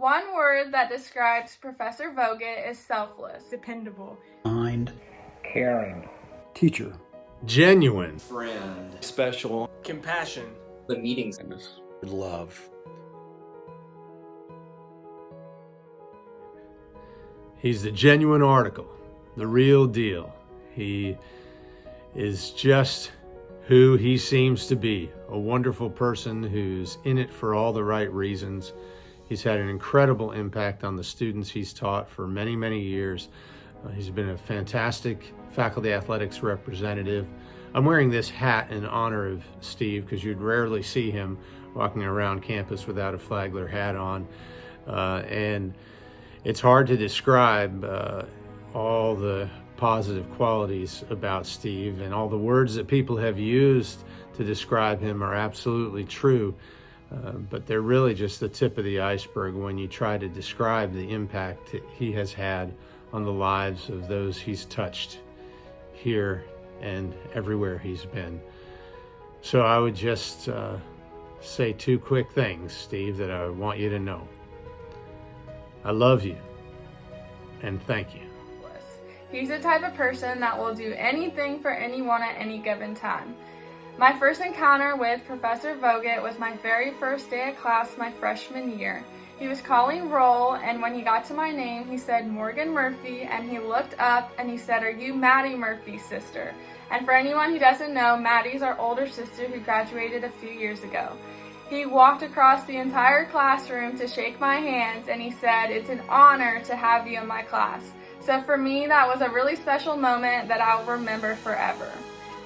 One word that describes Professor Voguit is selfless. Dependable. Kind. Caring. Teacher. Genuine. Friend. Special. Compassion. The meetings. Love. He's the genuine article, the real deal. He is just who he seems to be, a wonderful person who's in it for all the right reasons. He's had an incredible impact on the students he's taught for many, many years. He's been a fantastic faculty athletics representative. I'm wearing this hat in honor of Steve because you'd rarely see him walking around campus without a Flagler hat on. And it's hard to describe all the positive qualities about Steve, and all the words that people have used to describe him are absolutely true. But they're really just the tip of the iceberg when you try to describe the impact that he has had on the lives of those he's touched here and everywhere he's been. So I would just say two quick things, Steve, that I want you to know. I love you, and thank you. He's the type of person that will do anything for anyone at any given time. My first encounter with Professor Voguit was my very first day of class my freshman year. He was calling roll, and when he got to my name, he said Morgan Murphy, and he looked up and he said, "Are you Maddie Murphy's sister?" And for anyone who doesn't know, Maddie's our older sister who graduated a few years ago. He walked across the entire classroom to shake my hands, and he said, "It's an honor to have you in my class." So for me, that was a really special moment that I'll remember forever.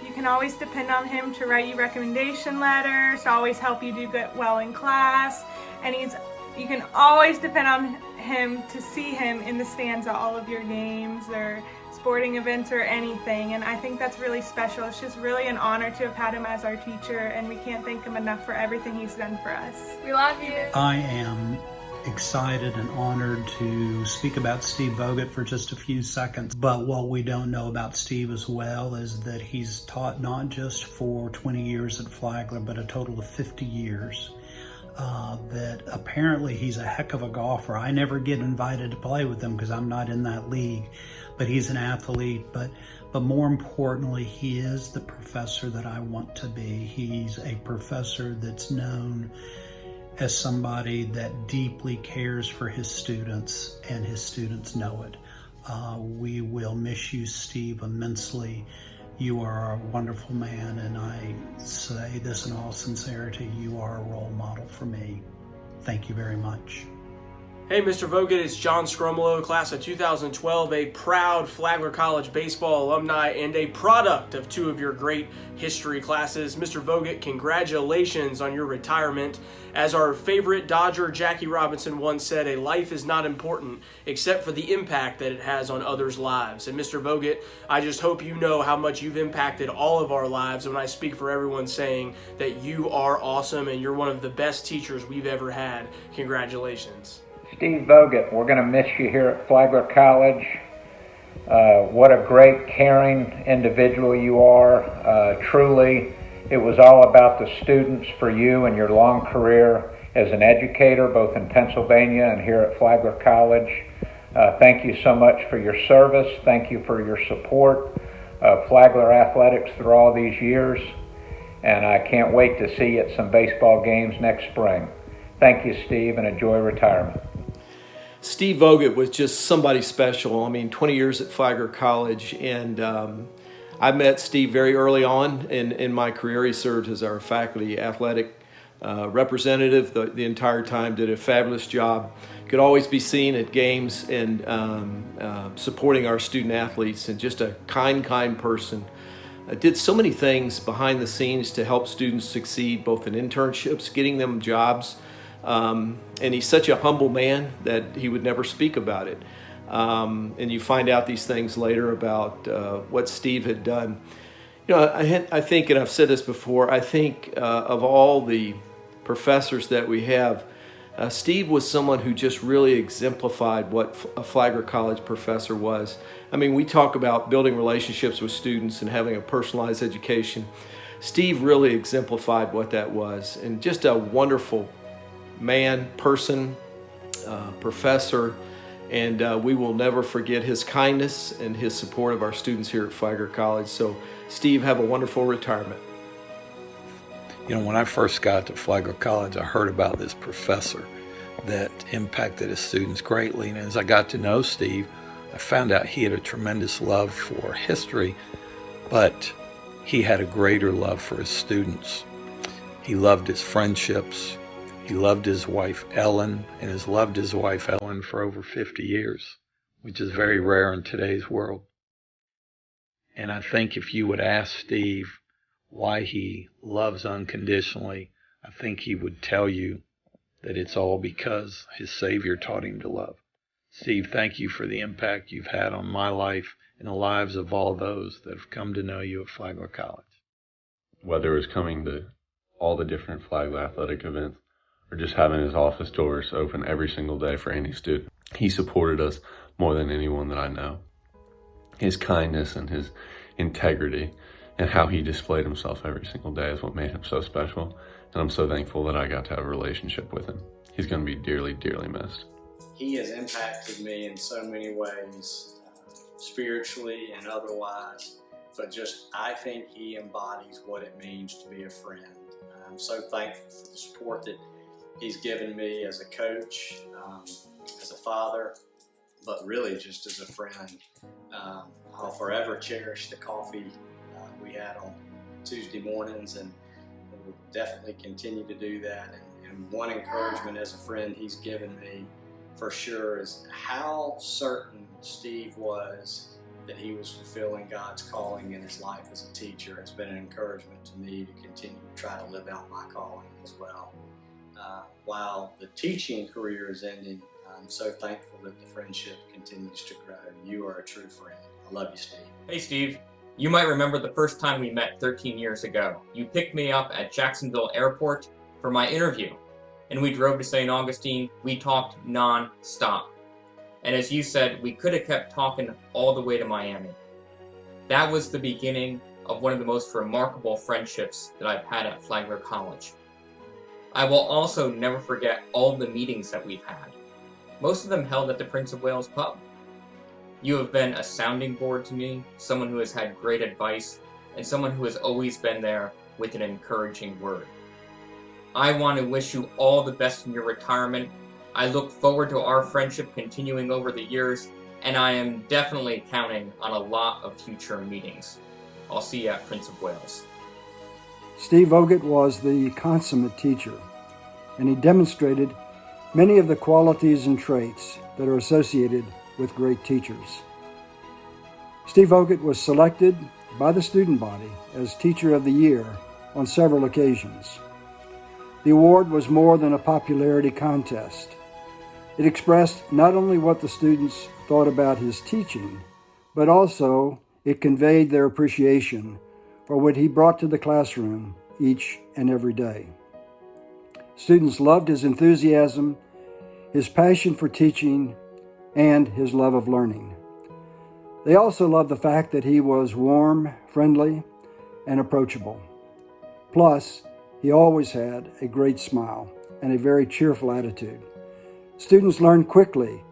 You can always depend on him to write you recommendation letters, to always help you do well in class, and you can always depend on him to see him in the stands at all of your games or sporting events or anything, and I think that's really special. It's just really an honor to have had him as our teacher, and we can't thank him enough for everything he's done for us. We love you. I am excited and honored to speak about Steve Voguit for just a few seconds. But what we don't know about Steve as well is that he's taught not just for 20 years at Flagler, but a total of 50 years. That apparently he's a heck of a golfer. I never get invited to play with him because I'm not in that league, but he's an athlete. But more importantly, he is the professor that I want to be. He's a professor that's known as somebody that deeply cares for his students, and his students know it. We will miss you, Steve, immensely. You are a wonderful man, and I say this in all sincerity, you are a role model for me. Thank you very much. Hey, Mr. Voguit, it's John Scrumolo, class of 2012, a proud Flagler College baseball alumni and a product of two of your great history classes. Mr. Voguit, congratulations on your retirement. As our favorite Dodger, Jackie Robinson, once said, a life is not important except for the impact that it has on others' lives. And Mr. Voguit, I just hope you know how much you've impacted all of our lives when I speak for everyone saying that you are awesome and you're one of the best teachers we've ever had. Congratulations. Steve Voguit, we're going to miss you here at Flagler College. What a great, caring individual you are. Truly, it was all about the students for you and your long career as an educator, both in Pennsylvania and here at Flagler College. Thank you so much for your service. Thank you for your support of Flagler Athletics through all these years. And I can't wait to see you at some baseball games next spring. Thank you, Steve, and enjoy retirement. Steve Voguit was just somebody special. 20 years at Flagler College, and I met Steve very early on in my career. He served as our faculty athletic representative the entire time, did a fabulous job. Could always be seen at games and supporting our student athletes, and just a kind person. Did so many things behind the scenes to help students succeed, both in internships, getting them jobs, and he's such a humble man that he would never speak about it. And you find out these things later about what Steve had done. I think, and I've said this before, I think of all the professors that we have, Steve was someone who just really exemplified what a Flagler College professor was. We talk about building relationships with students and having a personalized education. Steve really exemplified what that was, and just a wonderful man, person, professor, and we will never forget his kindness and his support of our students here at Flagler College. So, Steve, have a wonderful retirement. You know, when I first got to Flagler College, I heard about this professor that impacted his students greatly. And as I got to know Steve, I found out he had a tremendous love for history, but he had a greater love for his students. He loved his friendships. He loved his wife, Ellen, and has loved his wife, Ellen, for over 50 years, which is very rare in today's world. And I think if you would ask Steve why he loves unconditionally, I think he would tell you that it's all because his Savior taught him to love. Steve, thank you for the impact you've had on my life and the lives of all those that have come to know you at Flagler College. Whether it was coming to all the different Flagler athletic events or just having his office doors open every single day for any student, he supported us more than anyone that I know. His kindness and his integrity and how he displayed himself every single day is what made him so special. And I'm so thankful that I got to have a relationship with him. He's going to be dearly, dearly missed. He has impacted me in so many ways, spiritually and otherwise, but just I think he embodies what it means to be a friend. I'm so thankful for the support that he's given me as a coach, as a father, but really just as a friend. I'll forever cherish the coffee we had on Tuesday mornings, and we'll definitely continue to do that. And one encouragement as a friend he's given me for sure is how certain Steve was that he was fulfilling God's calling in his life as a teacher. Has been an encouragement to me to continue to try to live out my calling as well. While the teaching career is ending, I'm so thankful that the friendship continues to grow. You are a true friend. I love you, Steve. Hey, Steve. You might remember the first time we met 13 years ago. You picked me up at Jacksonville Airport for my interview, and we drove to St. Augustine. We talked non-stop. And as you said, we could have kept talking all the way to Miami. That was the beginning of one of the most remarkable friendships that I've had at Flagler College. I will also never forget all the meetings that we've had, most of them held at the Prince of Wales pub. You have been a sounding board to me, someone who has had great advice, and someone who has always been there with an encouraging word. I want to wish you all the best in your retirement. I look forward to our friendship continuing over the years, and I am definitely counting on a lot of future meetings. I'll see you at Prince of Wales. Steve Voguit was the consummate teacher, and he demonstrated many of the qualities and traits that are associated with great teachers. Steve Voguit was selected by the student body as Teacher of the Year on several occasions. The award was more than a popularity contest. It expressed not only what the students thought about his teaching, but also it conveyed their appreciation for what he brought to the classroom each and every day. Students loved his enthusiasm, his passion for teaching, and his love of learning. They also loved the fact that he was warm, friendly, and approachable. Plus, he always had a great smile and a very cheerful attitude. Students learned quickly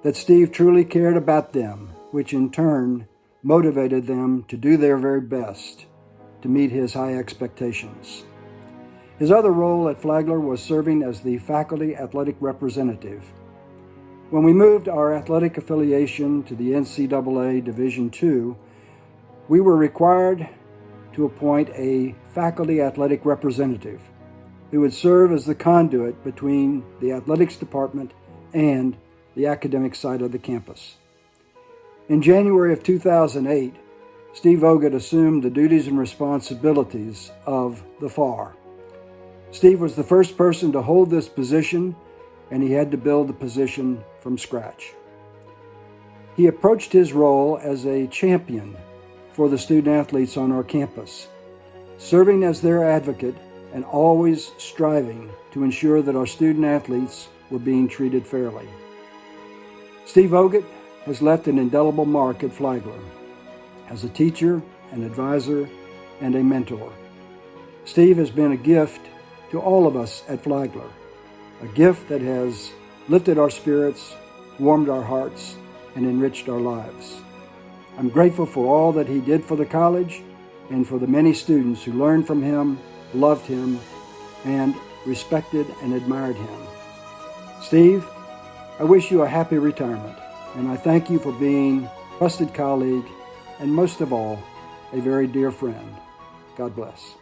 that Steve truly cared about them, which in turn motivated them to do their very best to meet his high expectations. His other role at Flagler was serving as the faculty athletic representative. When we moved our athletic affiliation to the NCAA Division II, we were required to appoint a faculty athletic representative who would serve as the conduit between the athletics department and the academic side of the campus. In January of 2008, Steve Voguit assumed the duties and responsibilities of the FAR. Steve was the first person to hold this position, and he had to build the position from scratch. He approached his role as a champion for the student athletes on our campus, serving as their advocate and always striving to ensure that our student athletes were being treated fairly. Steve Voguit has left an indelible mark at Flagler as a teacher, an advisor, and a mentor. Steve has been a gift to all of us at Flagler, a gift that has lifted our spirits, warmed our hearts, and enriched our lives. I'm grateful for all that he did for the college and for the many students who learned from him, loved him, and respected and admired him. Steve, I wish you a happy retirement, and I thank you for being a trusted colleague and most of all, a very dear friend. God bless.